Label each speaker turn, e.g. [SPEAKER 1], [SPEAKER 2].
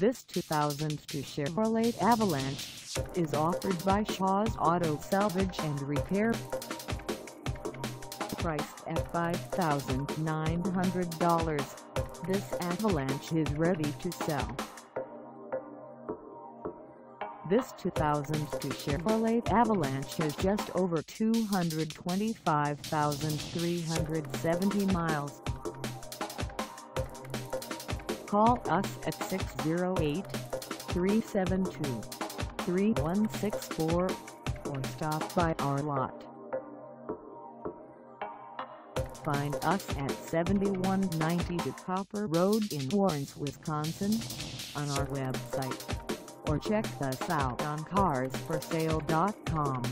[SPEAKER 1] This 2002 Chevrolet Avalanche is offered by Shaw's Auto Salvage and Repair. Priced at $5,900, this Avalanche is ready to sell. This 2002 Chevrolet Avalanche has just over 225,370 miles. Call us at 608-372-3164 or stop by our lot. Find us at 7192 Copper Road in Warrens, Wisconsin, on our website, or check us out on carsforsale.com.